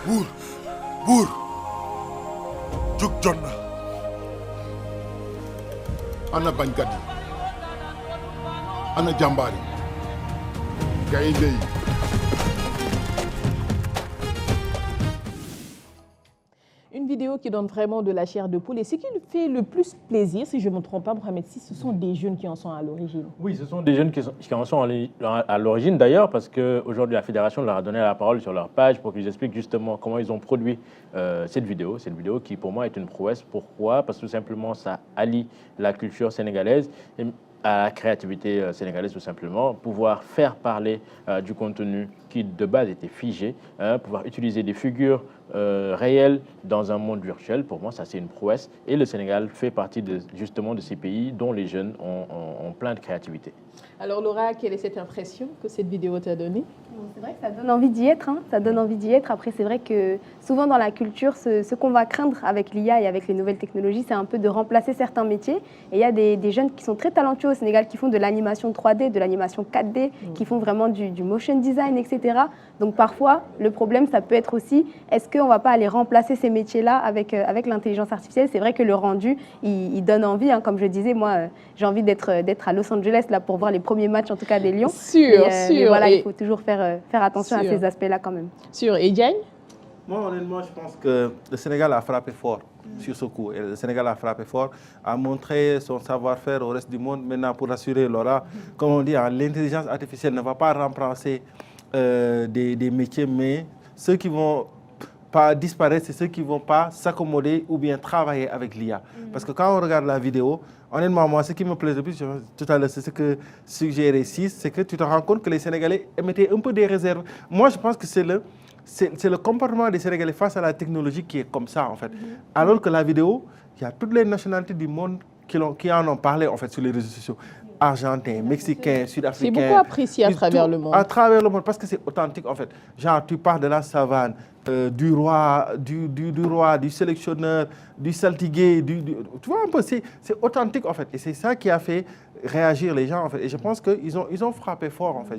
buur buur jug jot na ana bañkat yi ana jàmbaar yi gaynde yi. Une vidéo qui donne vraiment de la chair de poule. Et ce qui lui fait le plus plaisir, si je ne me trompe pas, Mohamed Si, ce sont des jeunes qui en sont à l'origine. Oui, ce sont des jeunes qui en sont à l'origine d'ailleurs, parce qu'aujourd'hui la fédération leur a donné la parole sur leur page pour qu'ils expliquent justement comment ils ont produit cette vidéo. Cette vidéo qui pour moi est une prouesse. Pourquoi? Parce que tout simplement ça allie la culture sénégalaise à la créativité sénégalaise tout simplement, pouvoir faire parler du contenu qui de base était figé, pouvoir utiliser des figures réelles dans un monde virtuel, pour moi ça c'est une prouesse et le Sénégal fait partie justement de ces pays dont les jeunes ont plein de créativité. Alors Laura, quelle est cette impression que cette vidéo t'a donnée? C'est vrai que ça donne envie d'y être, ça donne envie d'y être. Après, c'est vrai que souvent dans la culture, ce qu'on va craindre avec l'IA et avec les nouvelles technologies, c'est un peu de remplacer certains métiers. Et il y a des jeunes qui sont très talentueux au Sénégal, qui font de l'animation 3D, de l'animation 4D, qui font vraiment du motion design, etc. Donc parfois, le problème, ça peut être aussi, est-ce qu'on ne va pas aller remplacer ces métiers-là avec l'intelligence artificielle? C'est vrai que le rendu, il donne envie. Comme je disais, moi, j'ai envie d'être à Los Angeles là, pour voir les premiers matchs, en tout cas des Lions. Sûr. Mais voilà, il faut toujours faire attention à ces aspects-là quand même. Sûr. Et Diagne? Moi, honnêtement, je pense que le Sénégal a frappé fort sur ce coup. Et le Sénégal a frappé fort, a montré son savoir-faire au reste du monde. Maintenant, pour rassurer Laura, comme on dit, l'intelligence artificielle ne va pas remplacer des métiers, mais ceux qui vont pas disparaître, c'est ceux qui ne vont pas s'accommoder ou bien travailler avec l'IA. Parce que quand on regarde la vidéo, honnêtement, moi, ce qui me plaît le plus, tout à l'heure, c'est ce que suggérait Sis, c'est que tu te rends compte que les Sénégalais émettaient un peu des réserves. Moi, je pense que c'est le comportement des Sénégalais face à la technologie qui est comme ça, en fait. Alors que la vidéo, il y a toutes les nationalités du monde qui en ont parlé, en fait, sur les réseaux sociaux. Argentins, Mexicains, Sud-Africains. C'est beaucoup apprécié à travers le monde. À travers le monde, parce que c'est authentique, en fait. Genre, tu parles de la savane, du roi, du sélectionneur, du saltigué, tu vois un peu, c'est authentique, en fait. Et c'est ça qui a fait réagir les gens, en fait. Et je pense qu'ils ont frappé fort, en fait.